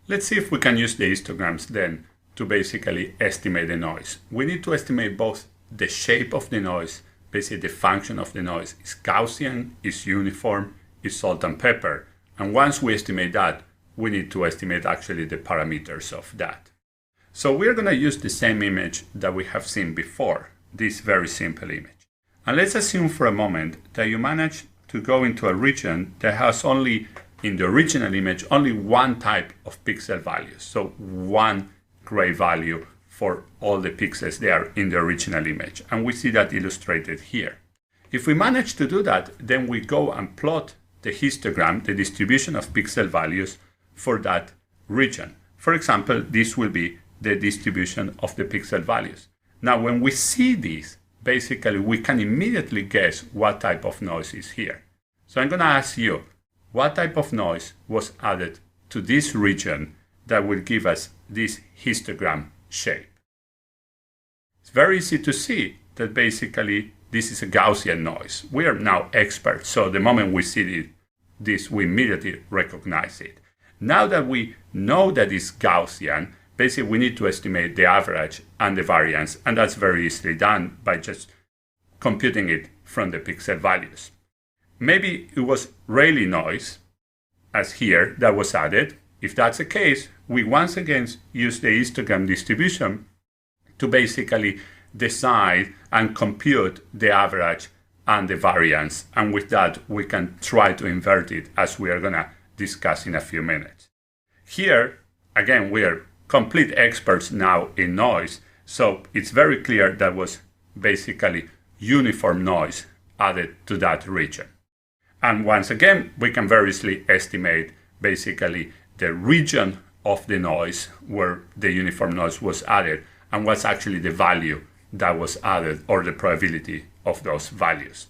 Let's see if we can use the histograms then to basically estimate the noise. We need to estimate both the shape of the noise, basically the function of the noise. Is Gaussian, is uniform, is salt and pepper. And once we estimate that, we need to estimate actually the parameters of that. So we're going to use the same image that we have seen before, this very simple image. And let's assume for a moment that you manage to go into a region that has only, in the original image, only one type of pixel values. So one gray value for all the pixels there in the original image. And we see that illustrated here. If we manage to do that, then we go and plot the histogram, the distribution of pixel values for that region. For example, this will be the distribution of the pixel values. Now, when we see this, basically we can immediately guess what type of noise is here. So I'm going to ask you, what type of noise was added to this region that will give us this histogram shape? It's very easy to see that basically this is a Gaussian noise. We are now experts, so the moment we see this, we immediately recognize it. Now that we know that it's Gaussian, basically we need to estimate the average and the variance, and that's very easily done by just computing it from the pixel values. Maybe it was Rayleigh noise, as here, that was added. If that's the case, we once again use the histogram distribution to basically decide and compute the average and the variance. And with that, we can try to invert it, as we are going to discuss in a few minutes. Here, again, we are complete experts now in noise, so it's very clear that was basically uniform noise added to that region. And once again, we can very easily estimate basically the region of the noise where the uniform noise was added and what's actually the value that was added or the probability of those values.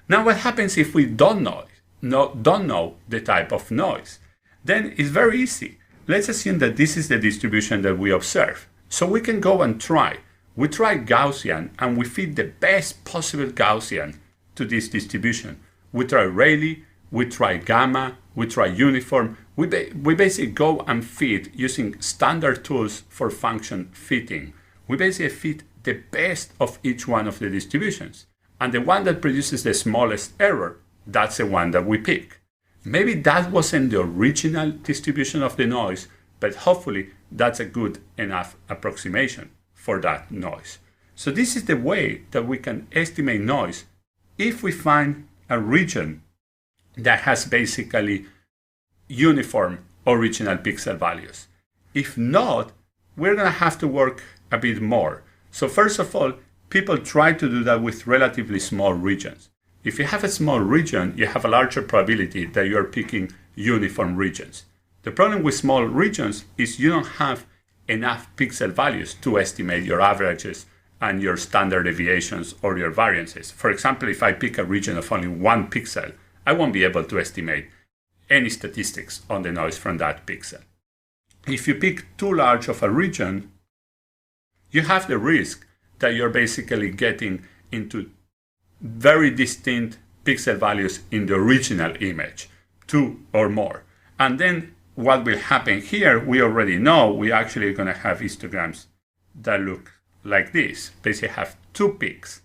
Now, what happens if we don't know the type of noise? Then it's very easy. Let's assume that this is the distribution that we observe. So we can go and try. We try Gaussian and we fit the best possible Gaussian to this distribution. We try Rayleigh, we try gamma, we try uniform. We basically go and fit using standard tools for function fitting. We basically fit the best of each one of the distributions. And the one that produces the smallest error, that's the one that we pick. Maybe that wasn't the original distribution of the noise, but hopefully that's a good enough approximation for that noise. So this is the way that we can estimate noise if we find a region that has basically uniform original pixel values. If not, we're going to have to work a bit more. So first of all, people try to do that with relatively small regions. If you have a small region, you have a larger probability that you're picking uniform regions. The problem with small regions is you don't have enough pixel values to estimate your averages and your standard deviations or your variances. For example, if I pick a region of only 1 pixel, I won't be able to estimate any statistics on the noise from that pixel. If you pick too large of a region, you have the risk that you're basically getting into very distinct pixel values in the original image, 2 or more. And then what will happen here, we already know, we actually are going to have histograms that look like this. Basically have 2 peaks.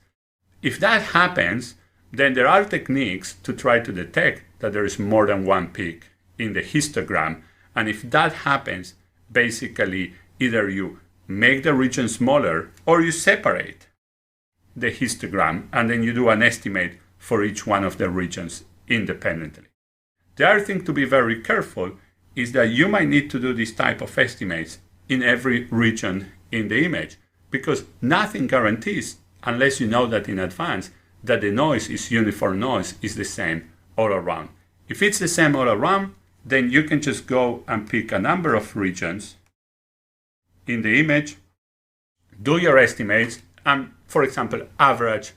If that happens, then there are techniques to try to detect that there is more than 1 peak in the histogram. And if that happens, basically either you make the region smaller or you separate the histogram and then you do an estimate for each one of the regions independently. The other thing to be very careful is that you might need to do this type of estimates in every region in the image, because nothing guarantees, unless you know that in advance, that the noise is uniform noise is the same all around. If it's the same all around, then you can just go and pick a number of regions in the image, do your estimates, and for example, average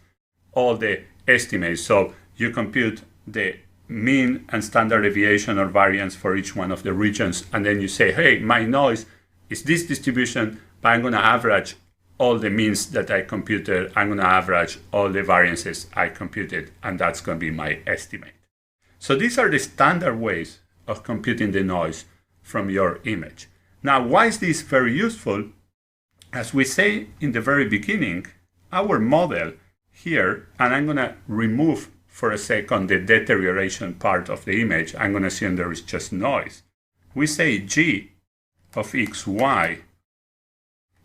all the estimates. So you compute the mean and standard deviation or variance for each one of the regions. And then you say, hey, my noise is this distribution, but I'm going to average all the means that I computed. I'm going to average all the variances I computed, and that's going to be my estimate. So these are the standard ways of computing the noise from your image. Now, why is this very useful? As we say in the very beginning, our model here, and I'm going to remove for a second the deterioration part of the image. I'm going to assume there is just noise. We say G of xy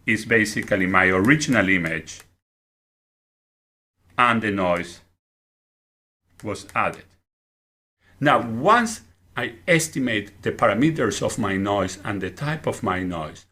is basically my original image, and the noise was added. Now, once I estimate the parameters of my noise and the type of my noise,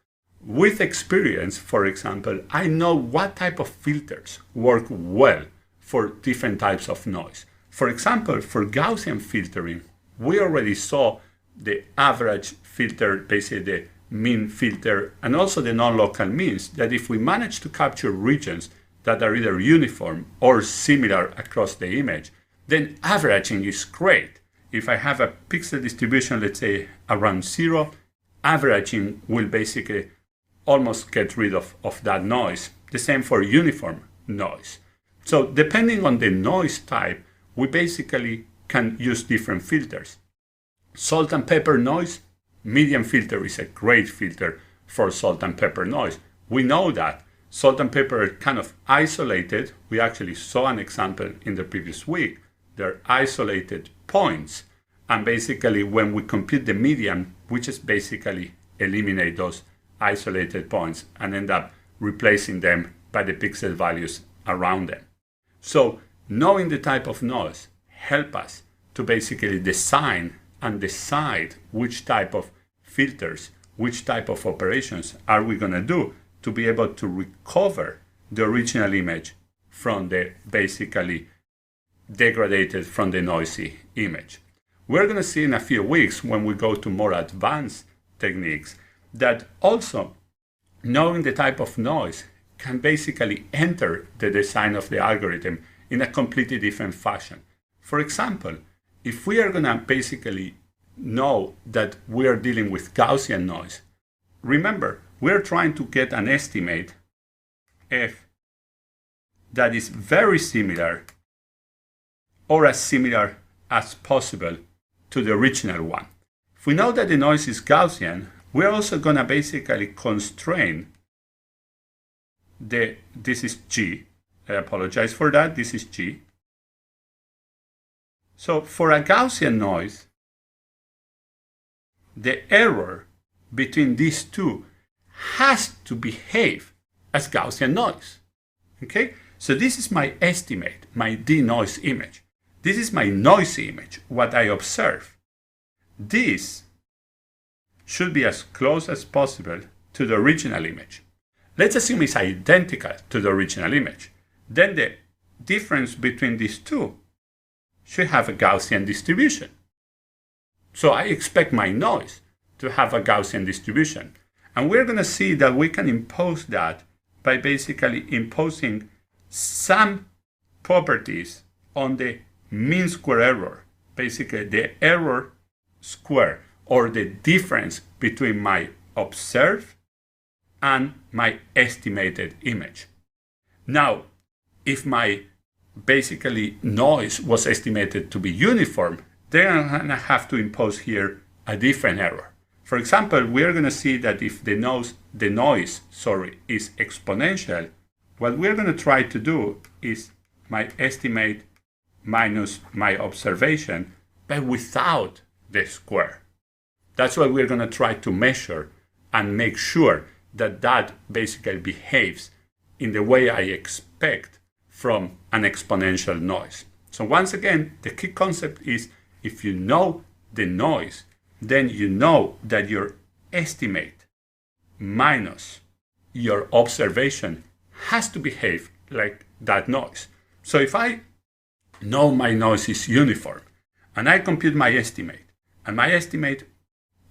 with experience, for example, I know what type of filters work well for different types of noise. For example, for Gaussian filtering, we already saw the average filter, basically the mean filter, and also the non-local means, that if we manage to capture regions that are either uniform or similar across the image, then averaging is great. If I have a pixel distribution, let's say around 0, averaging will basically almost get rid of that noise. The same for uniform noise. So depending on the noise type, we basically can use different filters. Salt and pepper noise, medium filter is a great filter for salt and pepper noise. We know that salt and pepper are kind of isolated. We actually saw an example in the previous week. They're isolated points. And basically when we compute the median, we just basically eliminate those isolated points and end up replacing them by the pixel values around them. So knowing the type of noise help us to basically design and decide which type of filters, which type of operations are we going to do to be able to recover the original image from the basically degraded from the noisy image. We're going to see in a few weeks, when we go to more advanced techniques, that also knowing the type of noise can basically enter the design of the algorithm in a completely different fashion. For example, if we are going to basically know that we are dealing with Gaussian noise, remember, we're trying to get an estimate F that is very similar or as similar as possible to the original one. If we know that the noise is Gaussian, we're also going to basically constrain this is G. I apologize for that. This is G. So for a Gaussian noise, the error between these two has to behave as Gaussian noise. Okay? So this is my estimate, my denoise image. This is my noisy image, what I observe. This should be as close as possible to the original image. Let's assume it's identical to the original image. Then the difference between these two should have a Gaussian distribution. So I expect my noise to have a Gaussian distribution. And we're going to see that we can impose that by basically imposing some properties on the mean square error, basically the error square, or the difference between my observed and my estimated image. Now, if my basically noise was estimated to be uniform, then I'm going to have to impose here a different error. For example, we're going to see that if the noise is exponential, what we're going to try to do is my estimate minus my observation, but without the square. That's what we're going to try to measure and make sure that that basically behaves in the way I expect from an exponential noise. So once again, the key concept is if you know the noise, then you know that your estimate minus your observation has to behave like that noise. So if I know my noise is uniform and I compute my estimate, and my estimate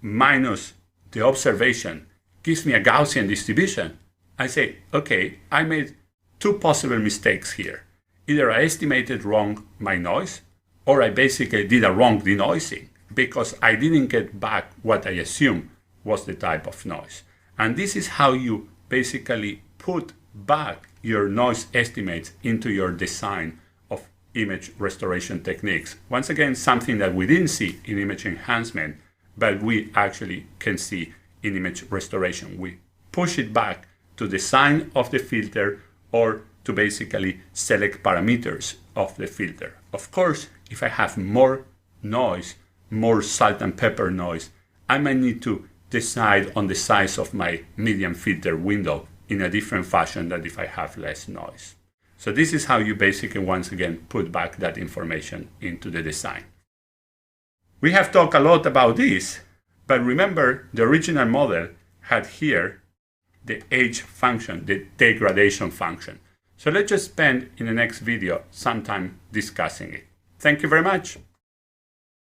minus the observation gives me a Gaussian distribution, I say, okay, I made two possible mistakes here. Either I estimated wrong my noise, or I basically did a wrong denoising because I didn't get back what I assumed was the type of noise. And this is how you basically put back your noise estimates into your design of image restoration techniques. Once again, something that we didn't see in image enhancement, but we actually can see in image restoration. We push it back to the sign of the filter or to basically select parameters of the filter. Of course, if I have more noise, more salt and pepper noise, I might need to decide on the size of my median filter window in a different fashion than if I have less noise. So this is how you basically, once again, put back that information into the design. We have talked a lot about this, but remember the original model had here the edge function, the degradation function. So let's just spend in the next video some time discussing it. Thank you very much.